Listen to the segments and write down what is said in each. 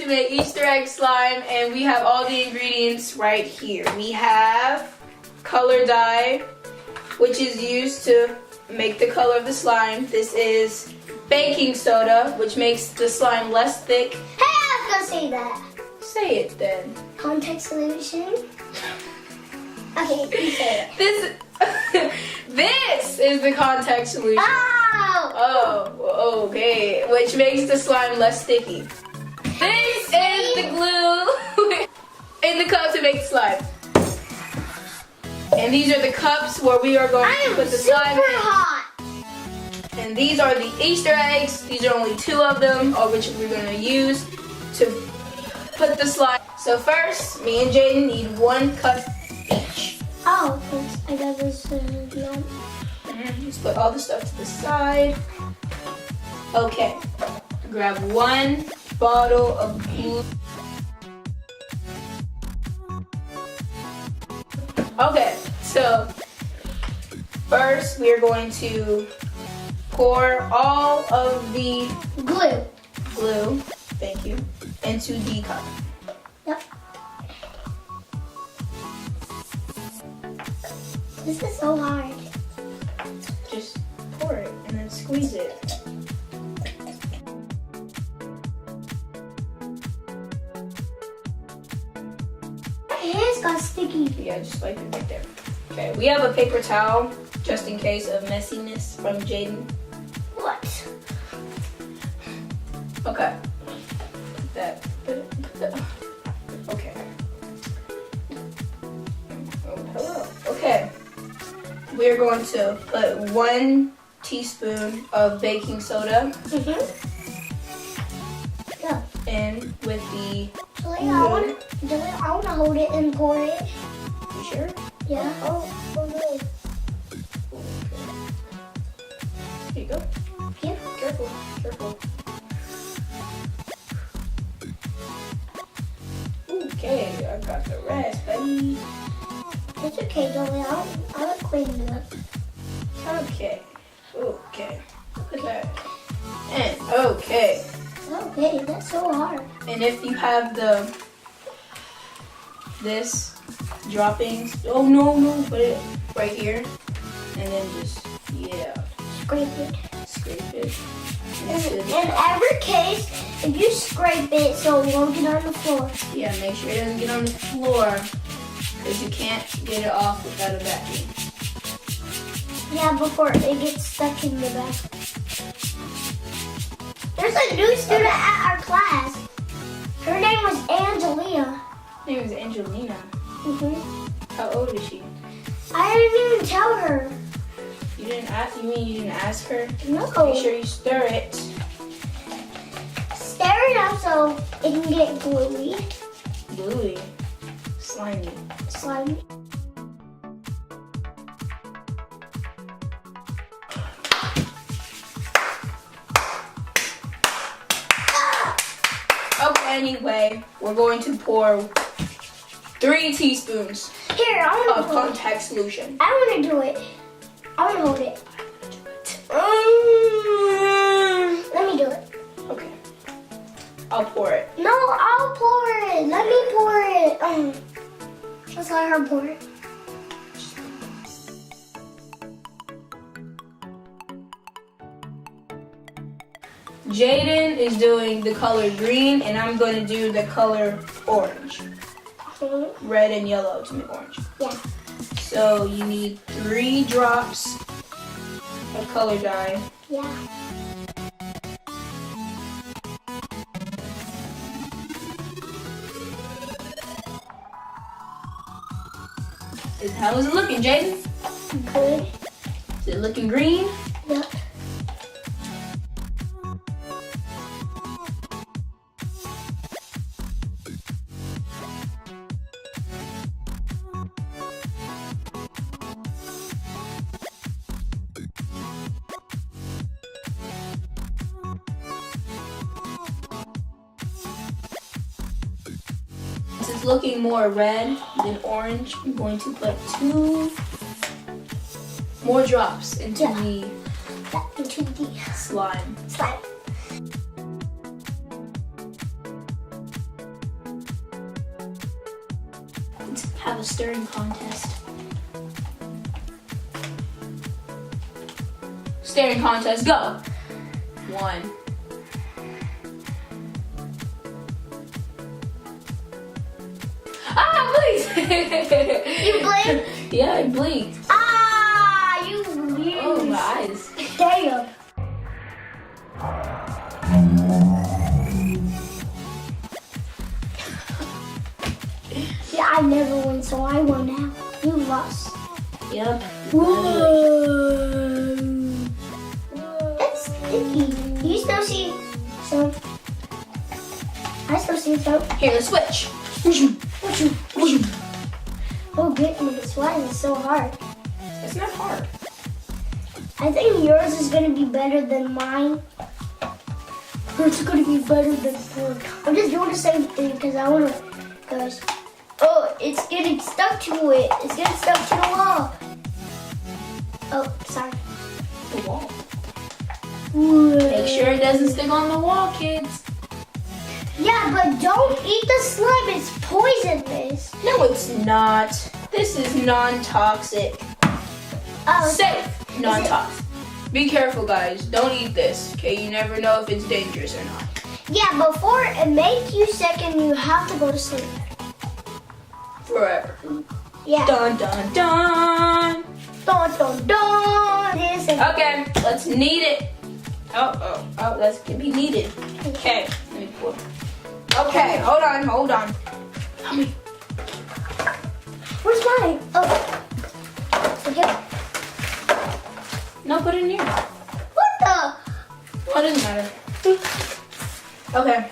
make Easter egg slime, and we have all the ingredients right here. We have color dye, which is used to make the color of the slime. This is baking soda, which makes the slime less thick. Hey, I was gonna say that. Say it then. Contact solution. Okay, you say it. This is the contact solution. Oh, okay. Which makes the slime less sticky. This is the glue in the cup to make the slime. And these are the cups where we are going to put the slime in. Hot. And these are the Easter eggs. These are only 2 of them, which we're going to use to put the slime. So first, me and Jaden need 1 cup each. Oh, I got this. No. Just put all the stuff to the side. Okay. Grab 1 bottle of glue. Okay, so first we are going to pour all of the glue, thank you, into the cup. Yep. This is so hard. Just pour it and then squeeze it. My hands got sticky. Yeah, just wipe it right there. Okay, we have a paper towel just in case of messiness from Jaden. What? Okay. Put that. Okay. Oh, hello. Okay. We're going to put 1 teaspoon of baking soda Yeah. in with the Julie, I want to hold it and pour it. You sure? Yeah. Oh no. Here you go. Yeah. Careful, careful. Okay, I got the rest, buddy. It's okay, Julie. I'll clean it up. Okay. Okay. Look at that. And okay. Okay, that's so hard. And if you have this droppings, oh no, put it right here. And then just, yeah. Scrape it. Scrape it. In every case, if you scrape it so it won't get on the floor. Yeah, make sure it doesn't get on the floor because you can't get it off without a vacuum. Yeah, before it gets stuck in the back. There's a new student at our class. Her name was Angelia. Her name is Angelina. How old is she? I didn't even tell her. You didn't ask? You mean you didn't ask her? No. Make sure you stir it. Stir it up so it can get gluey. Gluey. Slimy. Slimy. Okay, anyway, we're going to pour 3 teaspoons Here, I want of to hold it. contact solution. I want to do it. I want to hold it. Let me do it. Okay. I'll pour it. No, I'll pour it. Let me pour it. Let's let her pour it. Jaden is doing the color green, and I'm going to do the color orange. Red and yellow to make orange. Yeah. So you need 3 drops of color dye. Yeah. How is it looking, Jaden? Good. Is it looking green? Yep. It's looking more red than orange. I'm going to put 2 more drops into Into the slime. slime. stirring contest. Stirring contest, go. 1. Ah, please. You blinked? Yeah, I blinked. Ah, you weird. Oh, my eyes. Damn. Yeah, I never win, so I won now. You lost. Yep. Whoa. That's sticky. You still see some? I still see some. Here, let's switch. Oh goodness, why is it so hard? It's not hard. I think yours is gonna be better than mine. It's gonna be better than mine. I'm just doing the same thing because I wanna, guys. Oh, it's getting stuck to it. It's getting stuck to the wall. Oh, sorry. The wall. Whoa. Make sure it doesn't stick on the wall, kids. Yeah, but don't eat the slime. It's poisonous. No, it's not. This is non-toxic. Oh, Safe. Non-toxic. Be careful, guys. Don't eat this. Okay, you never know if it's dangerous or not. yeah, before it makes you sick and you have to go to sleep. Forever. Yeah. Dun dun dun. Dun, dun, dun. This and Okay, let's knead it. Oh, that's gonna be kneaded. Okay, let me pour. Okay, hold on. Help me. Where's mine? Oh. Okay. No, put it in here. What the? Well, it doesn't matter. Okay.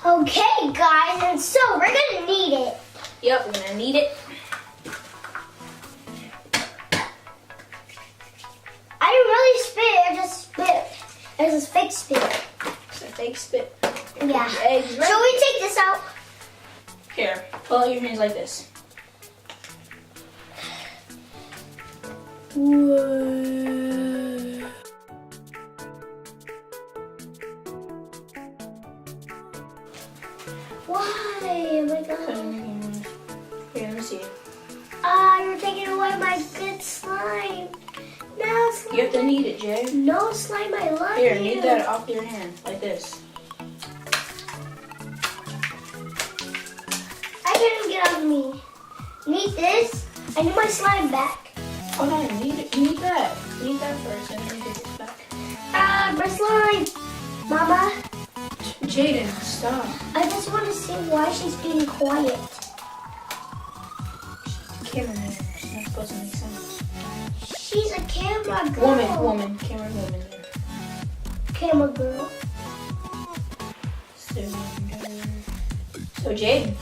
Okay, guys, and so we're gonna need it. Yep, we're gonna knead it. I didn't really spit. I just spit. It's a fake spit. It's a fake spit. Yeah. Eggs, right? Shall we take this out? Here, pull out your hands like this. Whoa. Why? Oh my god. Here, let me see. Ah, you're taking away my good slime. No slime. You have to knead it, Jay. No slime, I love Here, you. knead that off your hand, like this. I can't get off me. Need this? I need my slime back. Hold on, knead it. Knead that. Knead that first, and then get it back. Ah, my slime. Mama, Jaden, stop. I just want to see why she's being quiet. Cameraman. She's not supposed to make sense. She's a camera girl. Woman. Camera woman. Camera girl. So Jaden,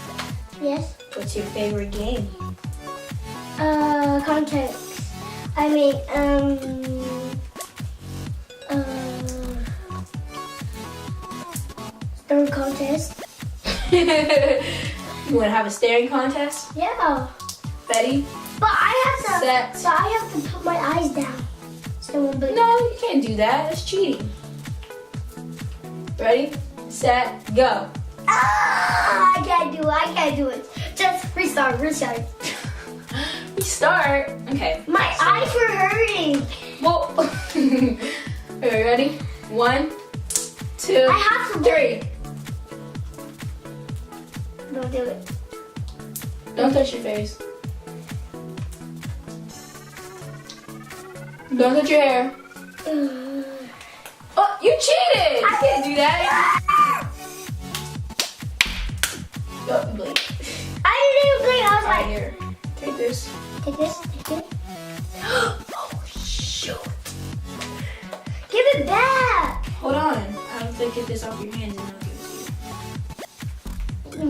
Yes. what's your favorite game? Context. I mean, Stirring contest. You want to have a staring contest? Yeah. Ready? But I have to. Set. So I have to put my eyes down. So it won't be. No, you can't do that. That's cheating. Ready? Set. Go. Ah, I can't do it. Just restart. We start. Okay. My eyes were hurting. Well, okay, ready? 1, 2, I have to 3. Don't do it. Don't touch your face. Don't touch your hair. Oh, you cheated! You can't do that. Oh, you blink. I didn't even blink. I was Right like, here. Take this. take this. Take it. Oh, shoot. Give it back. Hold on. I have to get this off your hands and I'll give it to you.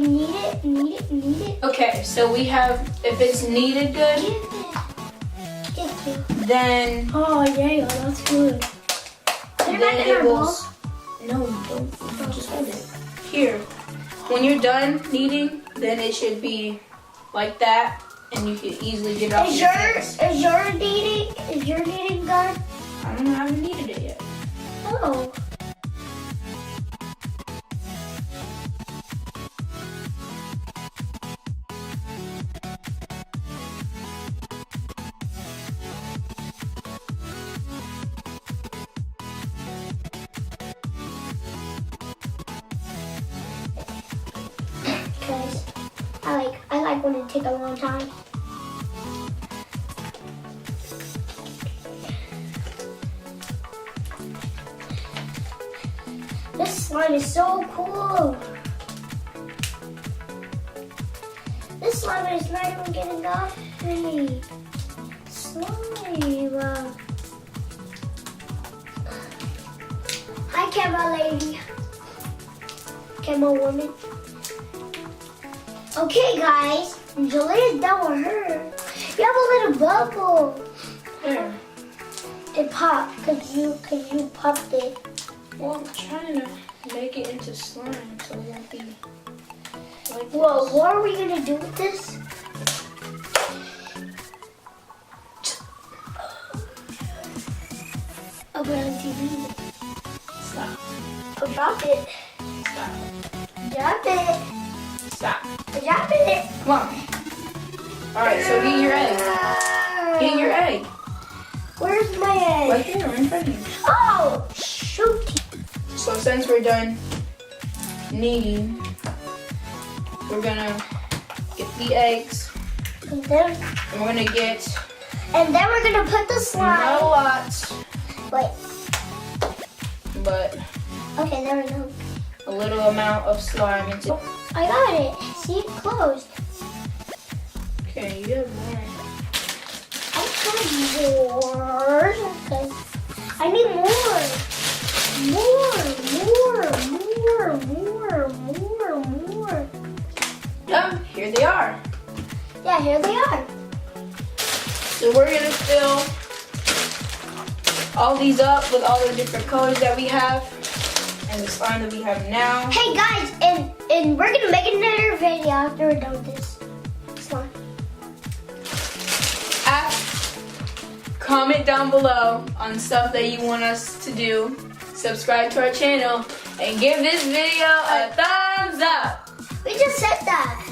You need it. Okay, so we have, if it's kneaded good, Give it. Thank you. then Oh, yeah, that's good. Put it back in our will. bowl. No, you don't. Just hold it. Here. When you're done kneading, then it should be like that, and you can easily get it off your hands. Is your kneading done? I don't know, I haven't kneaded it yet. Oh. going to take a long time. This slime is so cool. This slime is not even getting off me. Slime. Hi, camera lady. Camera woman. Okay, guys. Jalena's done with her. You have a little bubble. Where? It popped because you popped it. Well, I'm trying to make it into slime so it won't be like Whoa, this. what are we gonna do with this? I'll put it on TV. Stop. I'll drop it. Stop. Drop it. Stop. Drop it. Come on. Alright, so get your egg. Get your egg. Where's my egg? Right there, in front of you. Oh, shoot. So since we're done kneading, we're gonna get the eggs. And then And we're gonna get we're gonna put the not a slime. lot, Wait. but Okay, there we go. a little amount of slime into. I got it. See, it closed. Okay, you have more. I got more. Okay. I need more. More. Oh, here they are. Yeah, here they are. So we're gonna fill all these up with all the different colors that we have and the slime that we have now. Hey guys, and we're gonna make another video after we're done with this slime. Comment down below on stuff that you want us to do. Subscribe to our channel and give this video a thumbs up. We just said that.